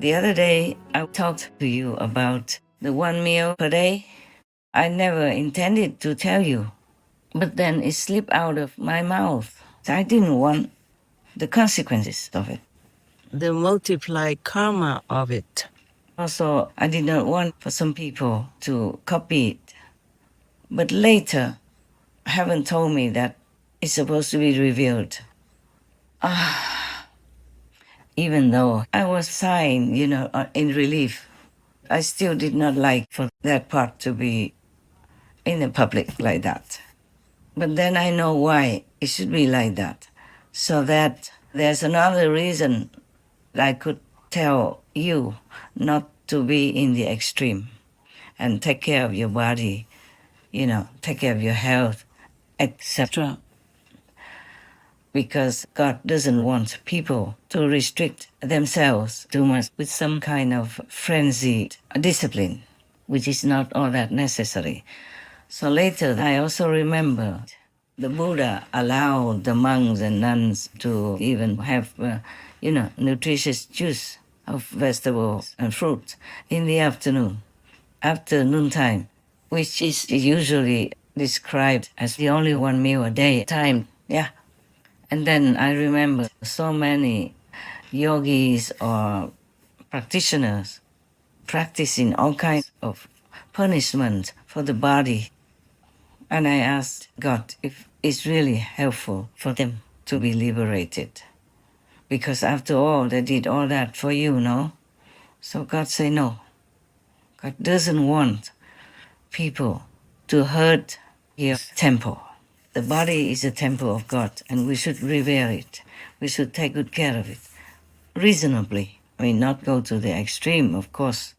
The other day, I talked to you about the 1 meal per day. I never intended to tell you, but then it slipped out of my mouth. I didn't want the consequences of it. The multiplied karma of it. Also, I did not want for some people to copy it. But later, heaven told me that it's supposed to be revealed. Even though I was sighing, in relief, I still did not like for that part to be in the public like that. But then I know why it should be like that. So that there's another reason I could tell you not to be in the extreme and take care of your body, take care of your health, etc. Because God doesn't want people to restrict themselves too much with some kind of frenzied discipline, which is not all that necessary. So later, I also remember the Buddha allowed the monks and nuns to even have, nutritious juice of vegetables and fruit in the afternoon, after noontime, which is usually described as the only 1 meal a day time. Yeah. And then I remember so many yogis or practitioners practicing all kinds of punishment for the body. And I asked God if it's really helpful for them to be liberated. Because after all, they did all that for you, no? So God said no. God doesn't want people to hurt your temple. The body is a temple of God, and we should revere it. We should take good care of it, reasonably. I mean, not go to the extreme, of course,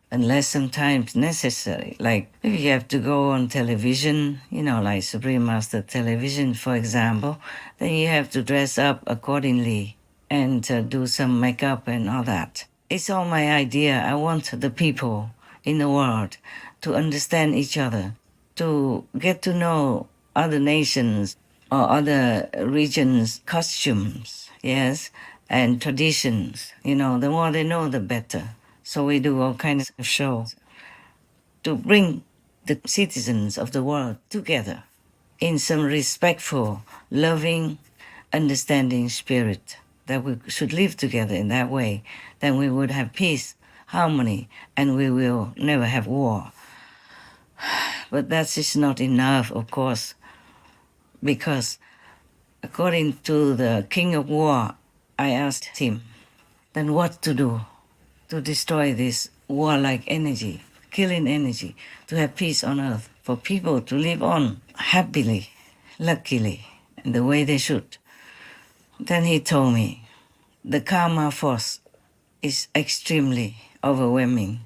unless sometimes necessary. Like if you have to go on television, like Supreme Master Television, for example, then you have to dress up accordingly and do some makeup and all that. It's all my idea. I want the people in the world to understand each other, to get to know other nations or other regions' costumes, yes, and traditions. The more they know, the better. So we do all kinds of shows to bring the citizens of the world together in some respectful, loving, understanding spirit, that we should live together in that way. Then we would have peace, harmony, and we will never have war. But that is not enough, of course, because according to the king of war, I asked him, then what to do to destroy this warlike energy, killing energy, to have peace on earth, for people to live on happily, luckily, in the way they should. Then he told me, the karma force is extremely overwhelming,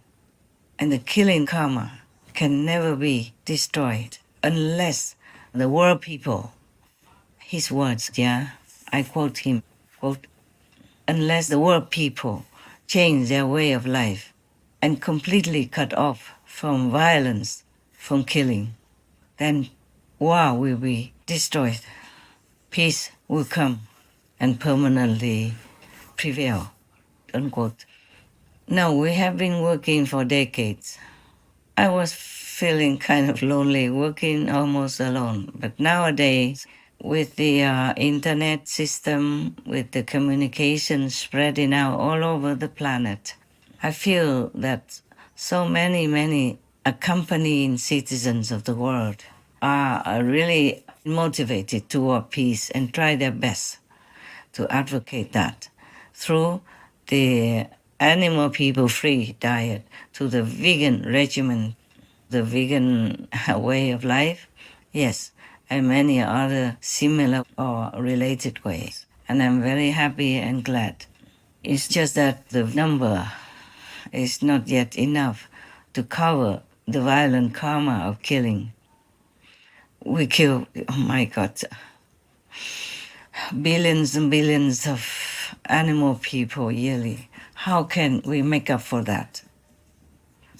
and the killing karma can never be destroyed unless the world people, his words, yeah, I quote him, quote, unless the world people change their way of life and completely cut off from violence, from killing, then war will be destroyed. Peace will come and permanently prevail, unquote. Now, we have been working for decades. I was feeling kind of lonely, working almost alone. But nowadays, with the internet system, with the communication spreading out all over the planet, I feel that so many accompanying citizens of the world are really motivated toward peace and try their best to advocate that through the animal people free diet to the vegan regimen, the vegan way of life, yes, and many other similar or related ways. And I'm very happy and glad. It's just that the number is not yet enough to cover the violent karma of killing. We kill, oh my God, billions and billions of animal people yearly. How can we make up for that?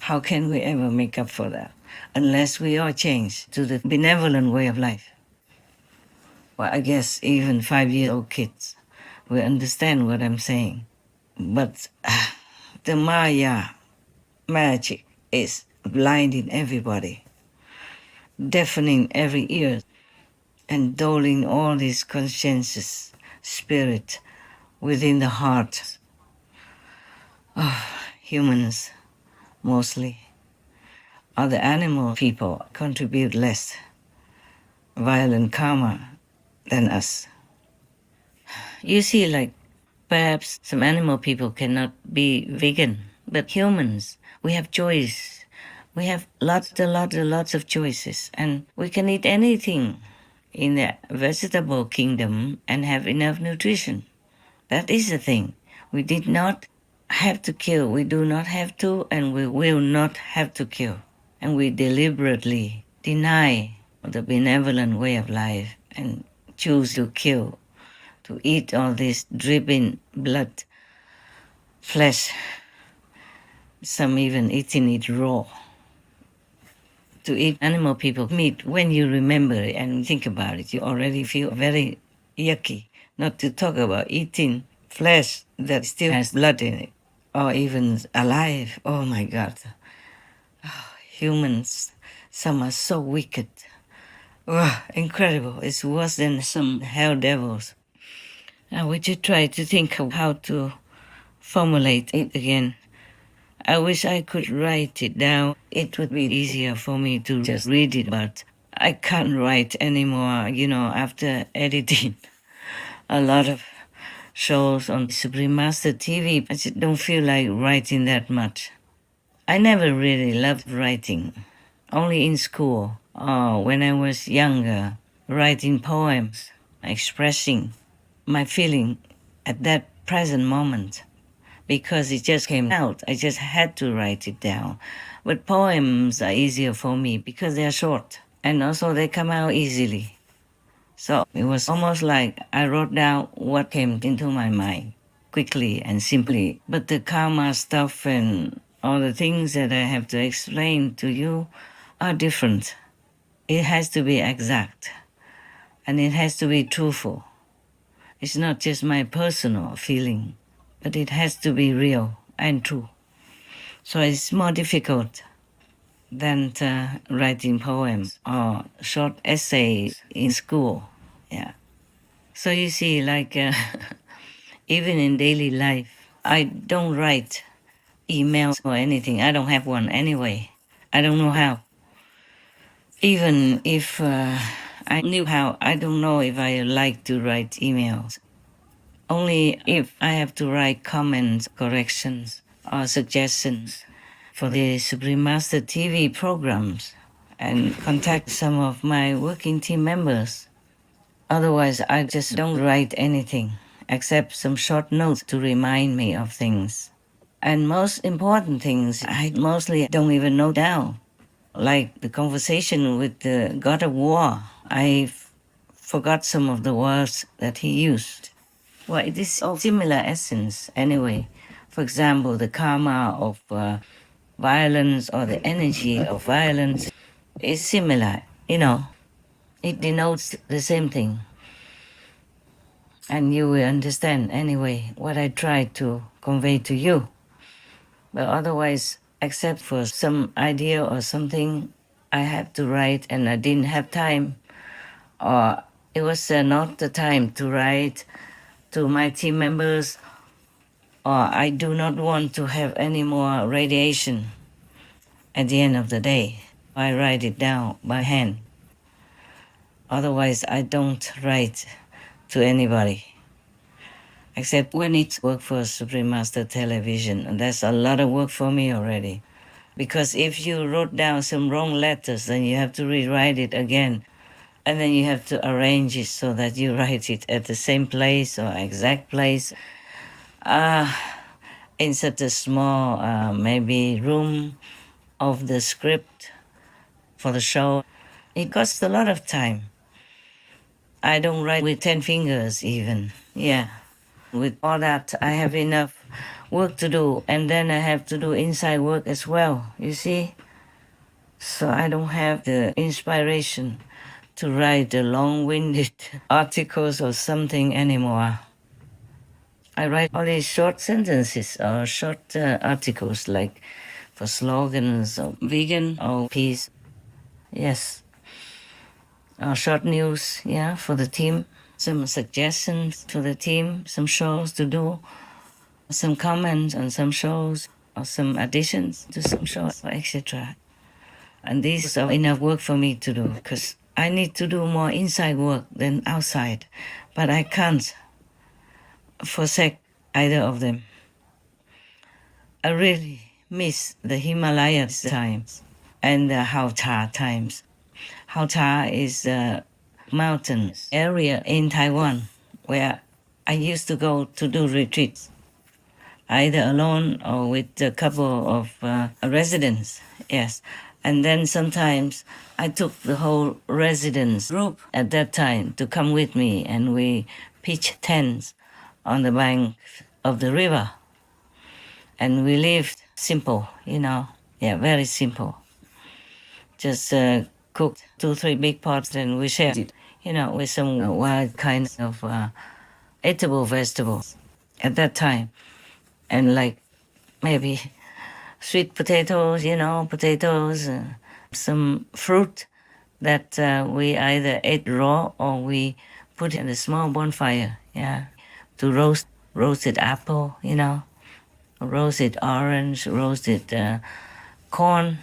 How can we ever make up for that? Unless we all change to the benevolent way of life. Well, I guess even 5-year-old kids will understand what I'm saying. But the Maya magic is blinding everybody, deafening every ear, and dulling all this conscientious spirit within the heart of humans mostly. Other animal people contribute less violent karma than us. You see, like, perhaps some animal people cannot be vegan, but humans, we have choice. We have lots of choices, and we can eat anything in the vegetable kingdom and have enough nutrition. That is the thing. We did not have to kill. We do not have to, and we will not have to kill. And we deliberately deny the benevolent way of life and choose to kill, to eat all this dripping blood, flesh, some even eating it raw. To eat animal people meat, when you remember it and think about it, you already feel very yucky. Not to talk about eating flesh that still has blood in it, or even alive. Oh my God. Humans, some are so wicked. Oh, incredible. It's worse than some hell devils. And we should try to think of how to formulate it again. I wish I could write it down. It would be easier for me to just read it, but I can't write anymore, after editing a lot of shows on Supreme Master TV. I just don't feel like writing that much. I never really loved writing, only in school or when I was younger, writing poems, expressing my feeling at that present moment. Because it just came out, I just had to write it down. But poems are easier for me because they're short and also they come out easily. So it was almost like I wrote down what came into my mind quickly and simply. But the karma stuff and all the things that I have to explain to you are different. It has to be exact and it has to be truthful. It's not just my personal feeling, but it has to be real and true. So it's more difficult than writing poems or short essays in school. Yeah. So you see, like, even in daily life, I don't write emails or anything. I don't have one anyway. I don't know how. Even if I knew how, I don't know if I like to write emails. Only if I have to write comments, corrections, or suggestions for the Supreme Master TV programs and contact some of my working team members. Otherwise, I just don't write anything except some short notes to remind me of things. And most important things, I mostly don't even note down. Like the conversation with the God of War, I forgot some of the words that he used. Well, it is of similar essence anyway. For example, the karma of violence or the energy of violence is similar, It denotes the same thing. And you will understand anyway what I try to convey to you. But otherwise, except for some idea or something I had to write and I didn't have time, or it was not the time to write to my team members, or I do not want to have any more radiation at the end of the day. I write it down by hand. Otherwise, I don't write to anybody, except when it's work for Supreme Master Television. And that's a lot of work for me already. Because if you wrote down some wrong letters, then you have to rewrite it again. And then you have to arrange it so that you write it at the same place or exact place. In such a small, maybe room of the script for the show. It costs a lot of time. I don't write with 10 fingers even. Yeah. With all that, I have enough work to do, and then I have to do inside work as well, you see? So I don't have the inspiration to write the long-winded articles or something anymore. I write only short sentences or short articles like for slogans or vegan or peace. Yes. Or short news, yeah, for the team. Some suggestions to the team, some shows to do, some comments on some shows, or some additions to some shows, etc. And these are enough work for me to do because I need to do more inside work than outside. But I can't forsake either of them. I really miss the Himalayas times and the Hauta times. Hauta is a mountain area in Taiwan where I used to go to do retreats, either alone or with a couple of residents, yes. And then sometimes I took the whole residence group at that time to come with me, and we pitched tents on the bank of the river. And we lived simple, very simple. Just cooked 2-3 big pots and we shared it, with some wild kinds of eatable vegetables at that time. And like maybe sweet potatoes, potatoes, some fruit that we either ate raw or we put in a small bonfire, to roasted apple, roasted orange, roasted corn,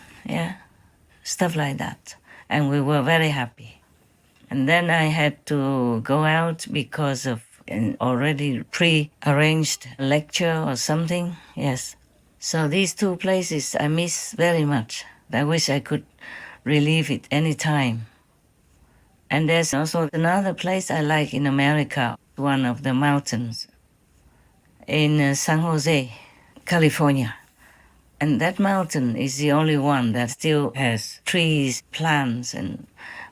stuff like that. And we were very happy. And then I had to go out because of an already pre-arranged lecture or something, yes. So these two places I miss very much. I wish I could relive it any time. And there's also another place I like in America, one of the mountains in San Jose, California. And that mountain is the only one that still has trees, plants, and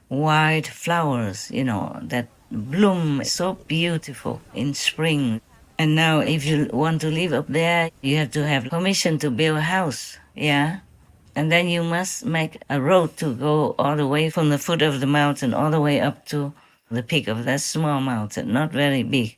white flowers, that bloom so beautiful in spring. And now if you want to live up there, you have to have permission to build a house, And then you must make a road to go all the way from the foot of the mountain all the way up to the peak of that small mountain, not very big.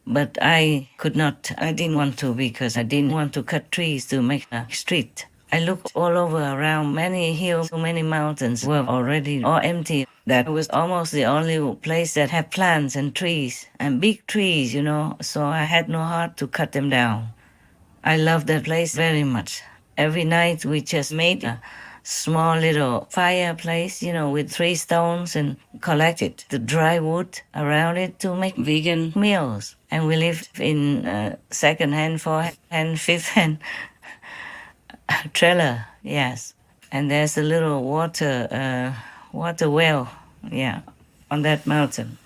But I didn't want to because I didn't want to cut trees to make a street. I looked all over around, many hills, so many mountains were already all empty. That was almost the only place that had plants and trees, and big trees, so I had no heart to cut them down. I loved that place very much. Every night we just made a small little fireplace, with 3 stones and collected the dry wood around it to make vegan meals. And we lived in second-hand, fourth-hand, fifth-hand trailer, yes. And there's a little water well, on that mountain.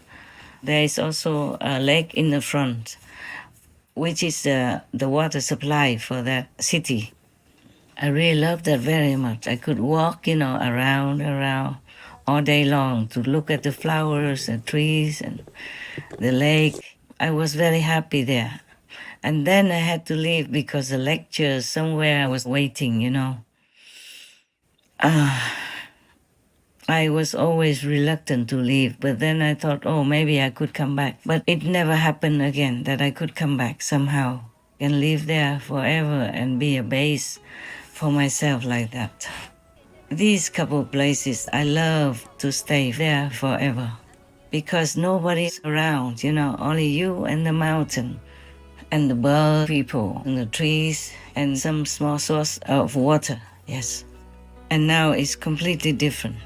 There is also a lake in the front, which is the water supply for that city. I really loved that very much. I could walk, around all day long to look at the flowers and trees and the lake. I was very happy there. And then I had to leave because the lecture somewhere was waiting, I was always reluctant to leave, but then I thought, maybe I could come back. But it never happened again that I could come back somehow and live there forever and be a base for myself like that. These couple places, I love to stay there forever because nobody's around, only you and the mountain and the bird people and the trees and some small source of water, yes. And now it's completely different.